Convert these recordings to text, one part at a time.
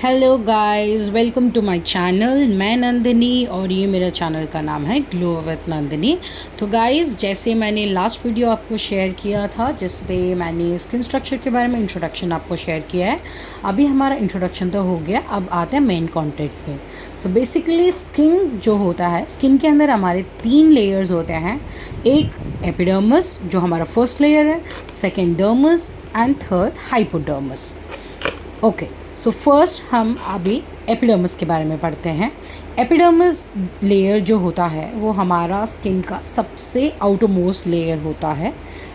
Hello guys, welcome to my channel. मैं नंदिनी और ये मेरा चैनल का नाम है ग्लो विथ नंदिनी। तो गाइस, जैसे मैंने लास्ट वीडियो आपको शेयर किया था जिस पे मैंने स्किन स्ट्रक्चर के बारे में इंट्रोडक्शन आपको शेयर किया है, अभी हमारा इंट्रोडक्शन तो हो गया। अब आते हैं मेन कंटेंट पे। सो बेसिकली स्किन जो होता है, स्किन के अंदर हमारे 3 लेयर्स होते हैं। एक एपिडर्मिस जो हमारा फर्स्ट लेयर है, second dermis and third hypodermis. Okay, so first हम अभी एपिडर्मिस के बारे में पढ़ते हैं। एपिडर्मिस लेयर जो होता है वो हमारा स्किन का सबसे आउटरमोस्ट लेयर होता है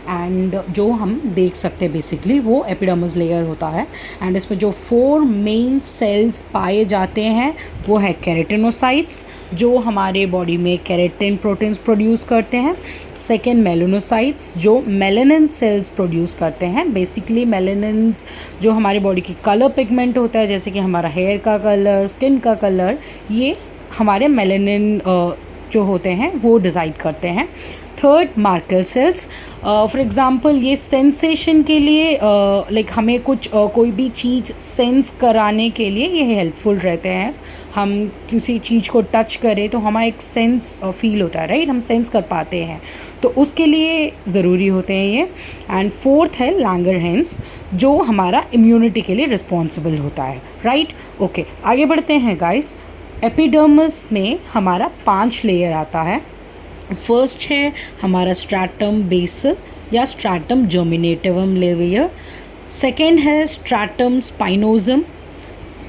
एंड जो हम देख सकते हैं बेसिकली वो एपिडर्मिस लेयर होता है। एंड इसमें जो 4 मेन सेल्स पाए जाते हैं वो है केराटिनोसाइट्स जो हमारे बॉडी में केराटिन प्रोटीन्स प्रोड्यूस करते हैं। सेकेंड मेलानोसाइट्स जो मेलानिन सेल्स प्रोड्यूस करते हैं। बेसिकली मेलानिन्स जो हमारे बॉडी की कलर पिगमेंट होता है, जैसे कि हमारा हेयर का कलर, स्किन का कलर, ये हमारे मेलानिन जो होते हैं वो डिसाइड करते हैं। Third marker cells, for example ये सेंसेशन के लिए लाइक हमें कुछ कोई भी चीज़ सेंस कराने के लिए ये हेल्पफुल रहते हैं। हम किसी चीज़ को टच करें तो हमारा एक सेंस फील होता है, राइट, हम सेंस कर पाते हैं, तो उसके लिए ज़रूरी होते हैं ये। एंड फोर्थ है लैंगरहैंस जो हमारा इम्यूनिटी के लिए रिस्पॉन्सिबल होता है, राइट। ओके, आगे बढ़ते हैं गाइस। एपिडर्मिस में हमारा 5 लेयर आता है। फर्स्ट है हमारा स्ट्रैटम बेसल या स्ट्रैटम जर्मिनेटिवम लेयर। सेकेंड है stratum spinosum.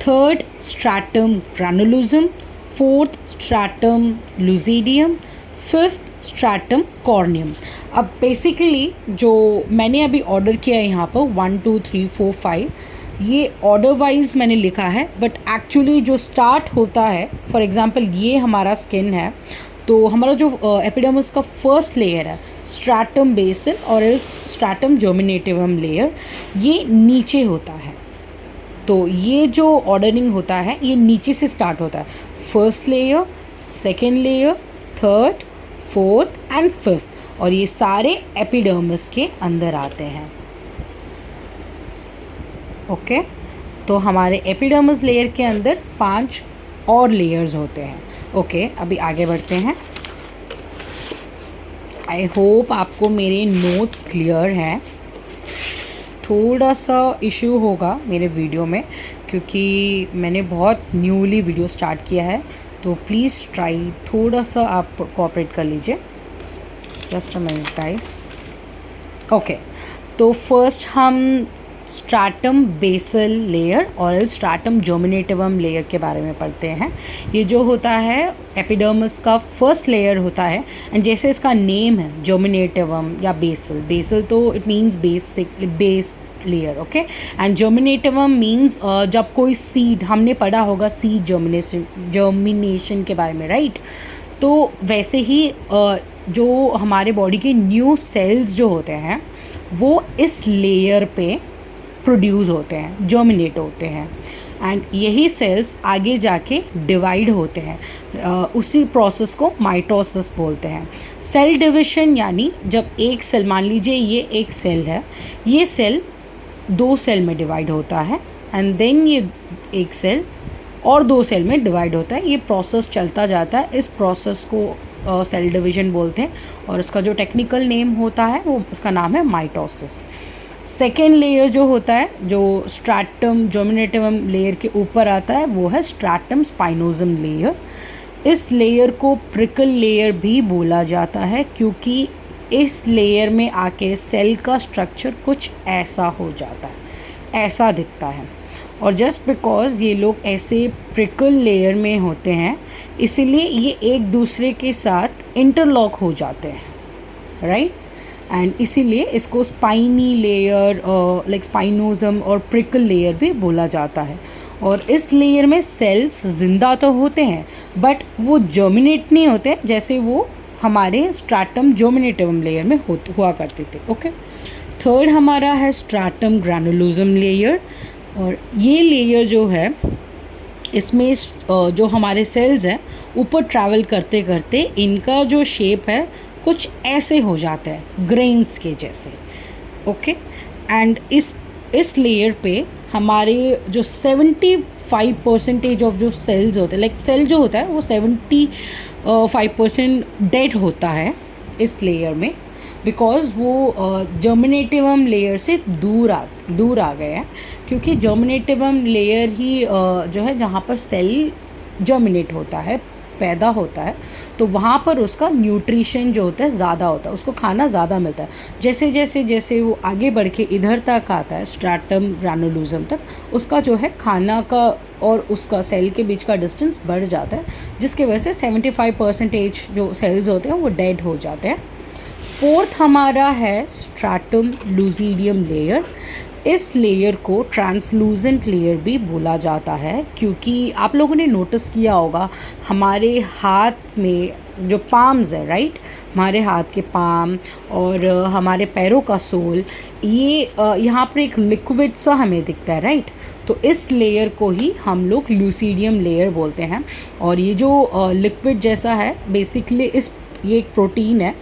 Third stratum granulosum. Fourth stratum lucidum. Fifth stratum corneum. अब बेसिकली जो मैंने अभी ऑर्डर किया है यहाँ पर 1 2 3 4 5, ये ऑर्डर वाइज मैंने लिखा है, बट एक्चुअली जो स्टार्ट होता है, फॉर एग्जांपल ये हमारा स्किन है, तो हमारा जो एपिडर्मिस का फर्स्ट लेयर है स्ट्रैटम बेसल और एल्स स्ट्रैटम जर्मिनेटिवम लेयर, ये नीचे होता है। तो ये जो ऑर्डरिंग होता है ये नीचे से स्टार्ट होता है। First layer, second layer, third, fourth and fifth, और ये सारे एपिडर्मिस के अंदर आते हैं। ओके, तो हमारे एपिडर्मिस लेयर के अंदर 5 और लेयर्स होते हैं। ओके, अभी आगे बढ़ते हैं। आई होप आपको मेरे नोट्स क्लियर हैं। थोड़ा सा इशू होगा मेरे वीडियो में क्योंकि मैंने बहुत न्यूली वीडियो स्टार्ट किया है, तो प्लीज़ ट्राई, थोड़ा सा आप कोऑपरेट कर लीजिए। Just a minute guys. Okay, तो फर्स्ट हम स्ट्रैटम बेसल लेयर और स्ट्रैटम जर्मिनेटिवम लेयर के बारे में पढ़ते हैं। ये जो होता है एपिडर्मिस का फर्स्ट लेयर होता है, एंड जैसे इसका नेम है जर्मिनेटिवम या बेसल, बेसल तो it means base layer, okay. And germinativum means जब कोई सीड, हमने पढ़ा होगा सीड जर्मिनेशन के बारे में, राइट। तो वैसे ही जो हमारे बॉडी के न्यू सेल्स जो होते हैं वो इस लेयर पे प्रोड्यूस होते हैं, जर्मिनेट होते हैं, एंड यही सेल्स आगे जाके डिवाइड होते हैं। उसी प्रोसेस को माइटोसिस बोलते हैं। सेल डिविजन यानी जब एक सेल, मान लीजिए ये एक सेल है, ये सेल 2 सेल में डिवाइड होता है, एंड देन ये एक सेल और 2 सेल में डिवाइड होता है। ये प्रोसेस चलता जाता है, इस प्रोसेस को सेल डिवीजन बोलते हैं, और इसका जो टेक्निकल नेम होता है वो उसका नाम है माइटोसिस। सेकेंड लेयर जो होता है, जो स्ट्रैटम जर्मिनेटिवम लेयर के ऊपर आता है, वो है स्ट्रैटम स्पाइनोजम लेयर। इस लेयर को प्रिकल लेयर भी बोला जाता है क्योंकि इस लेयर में आके सेल का स्ट्रक्चर कुछ ऐसा हो जाता है, ऐसा दिखता है। और जस्ट बिकॉज ये लोग ऐसे प्रिकल लेयर में होते हैं, इसीलिए ये एक दूसरे के साथ इंटरलॉक हो जाते हैं, राइट। एंड इसीलिए इसको स्पाइनी लेयर, लाइक स्पाइनोजम और प्रिकल लेयर भी बोला जाता है। और इस लेयर में सेल्स जिंदा तो होते हैं बट वो जर्मिनेट नहीं होते जैसे वो हमारे स्ट्रैटम जर्मिनेटिवम लेयर में हुआ करते थे। ओके, थर्ड हमारा है स्ट्रैटम ग्रैनुलोजम लेयर, और ये लेयर जो है इसमें जो हमारे सेल्स हैं ऊपर ट्रैवल करते करते इनका जो शेप है कुछ ऐसे हो जाता है, ग्रेन्स के जैसे। ओके, एंड इस लेयर पे हमारे जो 75% ऑफ जो सेल्स होते हैं, लाइक सेल जो होता है वो 75% डेड होता है इस लेयर में, बिकॉज़ वो जर्मिनेटिवम लेयर से दूर आ गए हैं, क्योंकि जर्मिनेटिवम लेयर ही जो है जहाँ पर सेल जर्मिनेट होता है, पैदा होता है, तो वहाँ पर उसका न्यूट्रिशन जो होता है ज़्यादा होता है, उसको खाना ज़्यादा मिलता है। जैसे जैसे जैसे वो आगे बढ़ के इधर तक आता है, स्ट्रैटम ग्रैनुलोसम तक, उसका जो है खाना का और उसका सेल के बीच का डिस्टेंस बढ़ जाता है, जिसकी वजह से 75% जो सेल्स होते हैं वो डेड हो जाते हैं। फोर्थ हमारा है स्ट्रैटम लूसीडियम लेयर। इस लेयर को ट्रांसलूसेंट लेयर भी बोला जाता है, क्योंकि आप लोगों ने नोटिस किया होगा हमारे हाथ में जो पाम्स है, राइट, हमारे हाथ के पाम और हमारे पैरों का सोल, ये यहाँ पर एक लिक्विड सा हमें दिखता है, राइट। तो इस लेयर को ही हम लोग लूसीडियम लेयर बोलते हैं। और ये जो लिक्विड जैसा है, बेसिकली ये एक प्रोटीन है